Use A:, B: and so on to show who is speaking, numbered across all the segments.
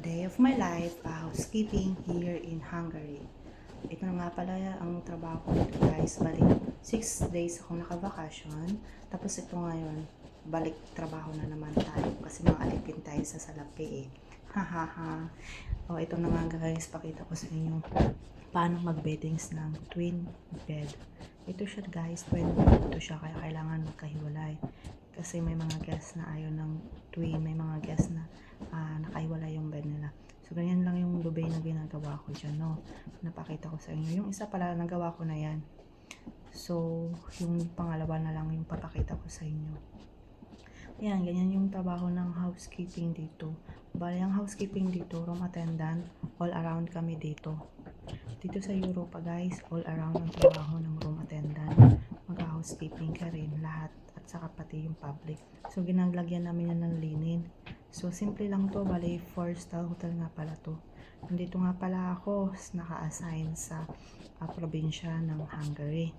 A: Day of my life, housekeeping here in Hungary. Ito na nga pala ang trabaho ko dito guys. Balik 6 days akong nakabakasyon. Tapos ito ngayon, balik trabaho na naman tayo. Kasi mga alipin tayo sa salapi eh. Hahaha. O ito na nga guys, pakita ko sa inyo paano mag-beddings ng twin bed. Ito siya guys, twin bed ito siya, kaya kailangan magkahiwalay. Kasi may mga guests na ayaw ng twin, may mga guests na nakahiwalay yung bed nila. So, ganyan lang yung dubay na ginagawa ko dyan, no? Napakita ko sa inyo. Yung isa pala, nagawa ko na yan. So, yung pangalawa na lang yung papakita ko sa inyo. Ayan, ganyan yung trabaho ng housekeeping dito. Bali, ang housekeeping dito, room attendant, all around kami dito. Dito sa Europa, guys, all around ang trabaho ng room attendant. Mag-housekeeping ka rin, lahat. At saka pati yung public. So, ginaglagyan namin yan ng linen. So, simple lang to. Bali, 4-star hotel nga pala to. Nandito nga pala ako, naka-assign sa probinsya ng Hungary.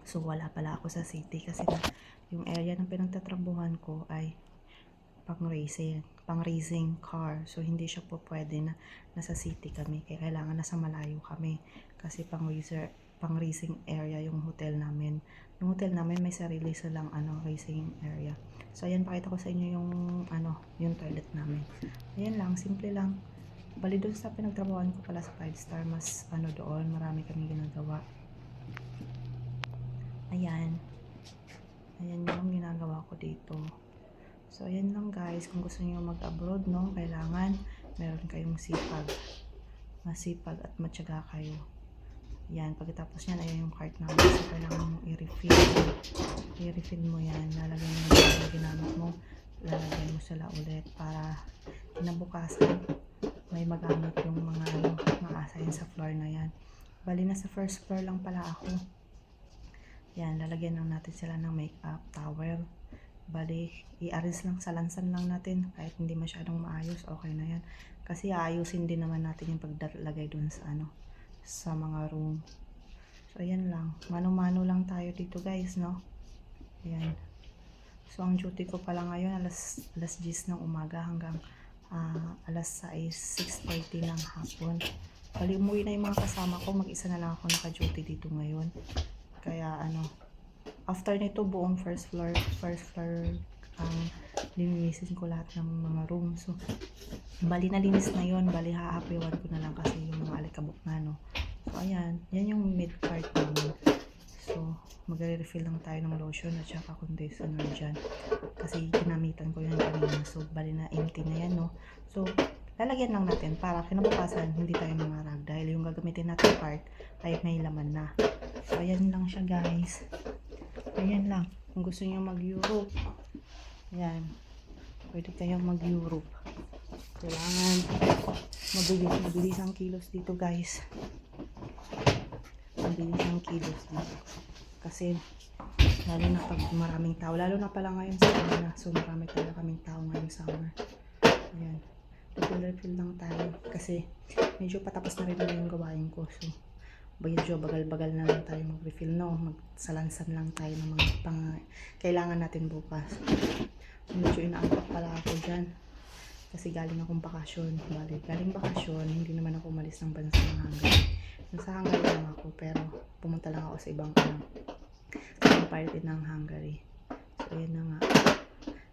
A: So, wala pala ako sa city kasi yung area ng pinagtatrabuhan ko ay pang-racing car. So, hindi siya po pwede na nasa city kami. Kaya kailangan nasa malayo kami. Kasi pang-racing area yung hotel namin. Yung hotel namin may sarili silang racing area. So, ayan, pakita ko sa inyo yung yung toilet namin. Ayan lang, simple lang. Bali doon sa pinagtrabahoan ko pala sa 5-star, mas doon, marami kami ginagawa. Ayan. Ayan yung ginagawa ko dito. So, ayan lang guys. Kung gusto niyo mag-abroad, no, kailangan meron kayong sipag. Masipag at matyaga kayo. Yan, pagkatapos yan, ayan yung cart namin. So, kailangan mong i-refill. I-refill mo yan. Lalagyan mo yung ginamit mo. Lalagyan mo sila ulit para kinabukasan may magamit yung mga ma-assign sa floor na yan. Bali, nasa first floor lang pala ako. Yan, lalagyan lang natin sila ng makeup towel. Bali, i-arrange lang, salansan lang natin. Kahit hindi masyadong maayos, okay na yan. Kasi aayusin din naman natin yung paglalagay dun sa sa mga room. So, ayan lang. Mano-mano lang tayo dito guys, no? Ayan. So, ang duty ko pala ngayon, alas 10 ng umaga hanggang alas 6:30 ng hapon. Bali, umuwi na yung mga kasama ko. Mag-isa na lang ako naka-duty dito ngayon. Kaya, after nito, buong first floor linisin ko lahat ng mga room. So, bali nalinis na yun. Bali, haapiwan ko na lang kasi yung mga alikabok na, no? So, ayan. Yan yung mid part namin. So, magre-refill lang tayo ng lotion at saka conditioner dyan. Kasi ginamitan ko yun kanina. So, bali na empty na yan, no? So, lalagyan lang natin para kinabukasan hindi tayo mangarag. Dahil yung gagamitin natin part ay may laman na. So, ayan lang siya, guys. Ayan lang. Kung gusto niyo mag-Europe, ayan. Pwede kayong mag-Europe. Kailangan mabilis ang kilos dito, guys. Mabilis ang kilos dito. Kasi, lalo na pag maraming tao. Lalo na pala ngayon sa na. So, marami talaga kaming tao ngayong summer. Ayan. Refill lang tayo. Kasi, medyo patapos na rin yung gawain ko. So, medyo bagal-bagal na lang tayo mag-refill, no? Magsalansan lang tayo ng mga kailangan natin bukas. Medyo inaantok pala ako dyan. Kasi galing akong bakasyon. Galing bakasyon, hindi naman ako umalis ng bansa ng Hungary. Nasa Hungary lang ako, pero pumunta lang ako sa ibang part ng Hungary. So, ayan na nga.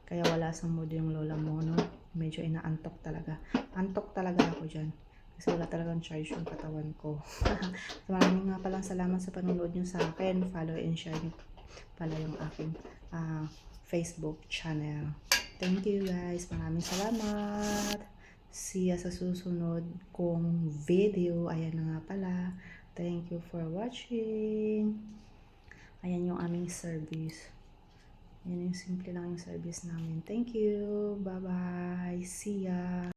A: Kaya wala sa mood yung lola mo, no? Medyo inaantok talaga. Antok talaga ako dyan. Kasi wala talagang charge yung katawan ko. So, maraming nga palang salamat sa panonood nyo sa akin. Follow and share nyo pala yung aking Facebook channel. Thank you guys. Maraming salamat. See ya sa susunod kong video. Ayan na nga pala. Thank you for watching. Ayan yung aming service. Ayan yung simple lang yung service namin. Thank you. Bye-bye. See ya.